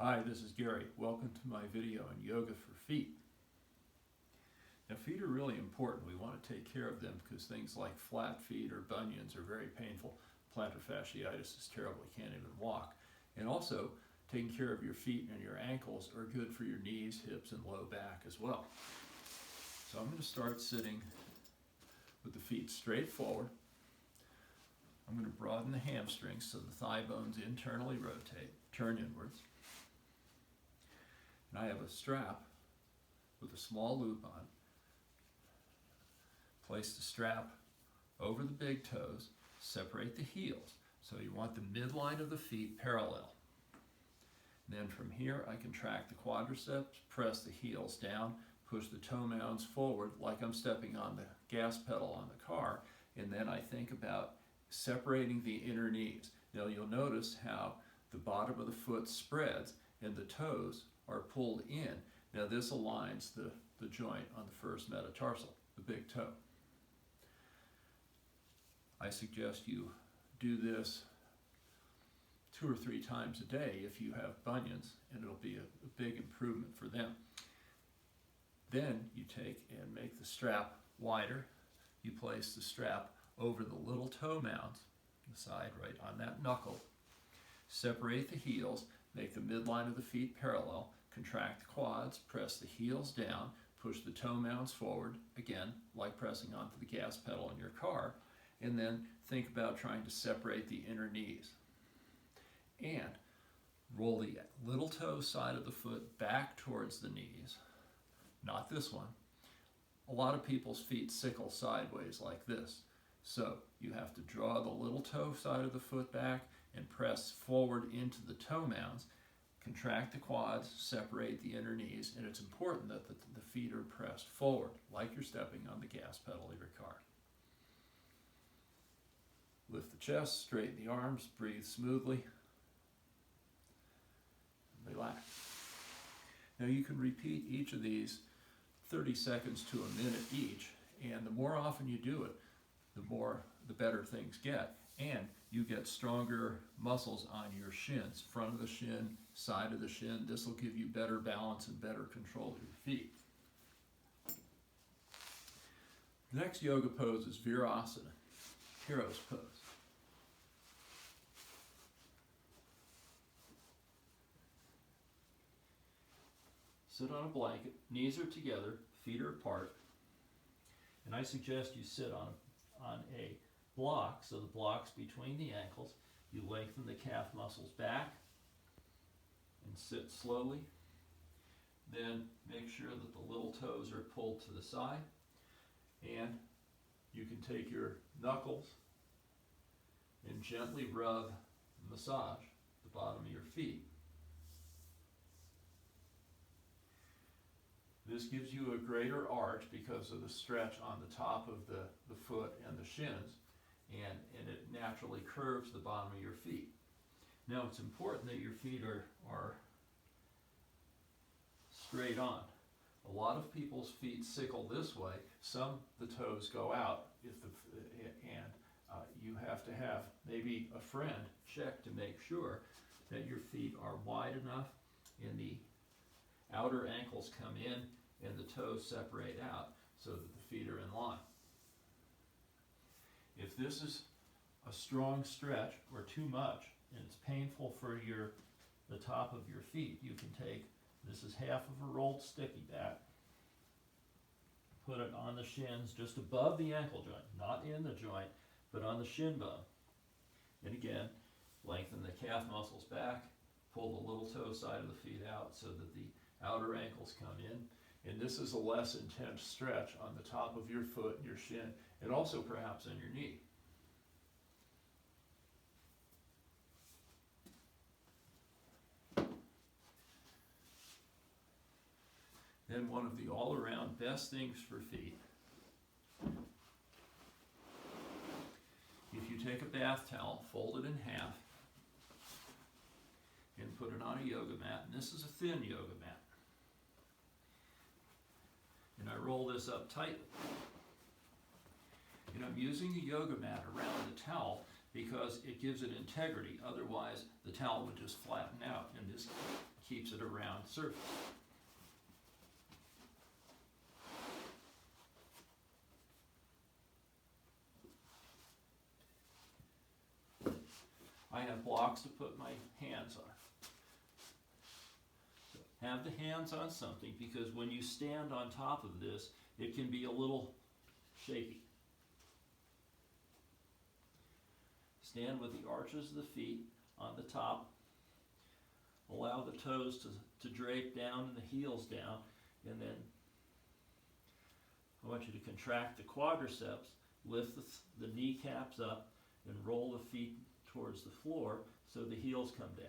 Hi, this is Gary. Welcome to my video on yoga for feet. Now, feet are really important. We want to take care of them because things like flat feet or bunions are very painful. Plantar fasciitis is terrible. You can't even walk. And also, taking care of your feet and your ankles are good for your knees, hips, and low back as well. So I'm going to start sitting with the feet straight forward. I'm going to broaden the hamstrings so the thigh bones internally rotate, turn inwards. And I have a strap with a small loop on. Place the strap over the big toes, separate the heels. So you want the midline of the feet parallel. Then from here I contract the quadriceps, press the heels down, push the toe mounds forward like I'm stepping on the gas pedal on the car, and then I think about separating the inner knees. Now you'll notice how the bottom of the foot spreads and the toes are pulled in. Now this aligns the joint on the first metatarsal, the big toe. I suggest you do this 2 or 3 times a day if you have bunions, and it'll be a big improvement for them. Then you take and make the strap wider. You place the strap over the little toe mounds, the side right on that knuckle. Separate the heels, make the midline of the feet parallel, contract the quads, press the heels down, push the toe mounds forward, again, like pressing onto the gas pedal in your car, and then think about trying to separate the inner knees. And roll the little toe side of the foot back towards the knees, not this one. A lot of people's feet sickle sideways like this. So you have to draw the little toe side of the foot back and press forward into the toe mounds, contract the quads, separate the inner knees, and it's important that the feet are pressed forward like you're stepping on the gas pedal of your car. Lift the chest, straighten the arms, breathe smoothly, relax. Now you can repeat each of these 30 seconds to a minute each, and the more often you do it, the better things get, and you get stronger muscles on your shins, front of the shin, side of the shin. This will give you better balance and better control of your feet. The next yoga pose is Virasana, hero's pose. Sit on a blanket, knees are together, feet are apart, and I suggest you sit on a block, so the block's between the ankles. You lengthen the calf muscles back and sit slowly. Then make sure that the little toes are pulled to the side, and you can take your knuckles and gently rub, massage the bottom of your feet. This gives you a greater arch because of the stretch on the top of the foot and the shins, and it naturally curves the bottom of your feet. Now it's important that your feet are straight on. A lot of people's feet sickle this way. Some, the toes go out, you have to have maybe a friend check to make sure that your feet are wide enough and the outer ankles come in and the toes separate out so that the feet are in line. If this is a strong stretch or too much and it's painful for the top of your feet, you can take, this is half of a rolled sticky bat, put it on the shins just above the ankle joint, not in the joint, but on the shin bone. And again, lengthen the calf muscles back, pull the little toe side of the feet out so that the outer ankles come in. And this is a less intense stretch on the top of your foot and your shin, and also perhaps on your knee. Then one of the all-around best things for feet, if you take a bath towel, fold it in half, and put it on a yoga mat, and this is a thin yoga mat, and I roll this up tightly. And I'm using the yoga mat around the towel because it gives it integrity. Otherwise, the towel would just flatten out, and this keeps it a round surface. I have blocks to put my hands on. So have the hands on something, because when you stand on top of this, it can be a little shaky. Stand with the arches of the feet on the top. Allow the toes to drape down and the heels down, and then I want you to contract the quadriceps, lift the kneecaps up, and roll the feet towards the floor so the heels come down.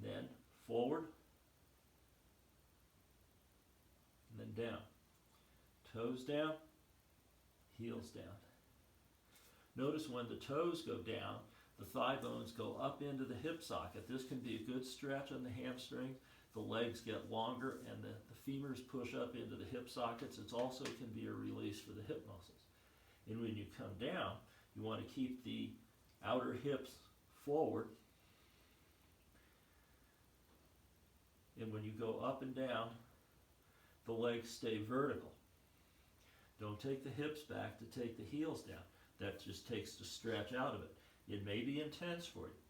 Then forward, and then down. Toes down, heels down. Notice when the toes go down, the thigh bones go up into the hip socket. This can be a good stretch on the hamstrings. The legs get longer and the femurs push up into the hip sockets. It also can be a release for the hip muscles. And when you come down, you want to keep the outer hips forward. And when you go up and down, the legs stay vertical. Don't take the hips back to take the heels down. That just takes the stretch out of it. It may be intense for you,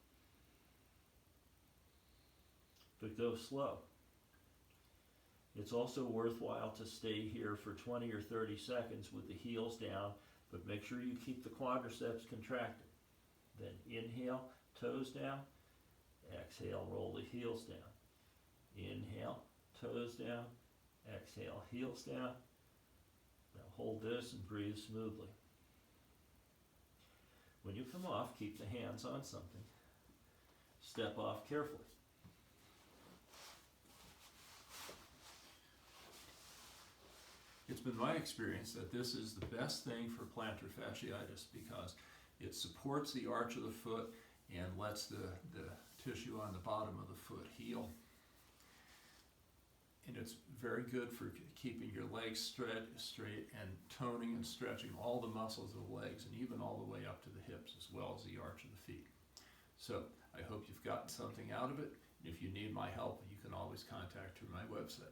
but go slow. It's also worthwhile to stay here for 20 or 30 seconds with the heels down, but make sure you keep the quadriceps contracted. Then inhale, toes down. Exhale, roll the heels down. Inhale, toes down. Exhale, heels down. Now hold this and breathe smoothly. When you come off, keep the hands on something. Step off carefully. It's been my experience that this is the best thing for plantar fasciitis because it supports the arch of the foot and lets the tissue on the bottom of the foot heal. And it's very good for keeping your legs straight and toning and stretching all the muscles of the legs and even all the way up to the hips as well as the arch of the feet. So I hope you've gotten something out of it. If you need my help, you can always contact through my website.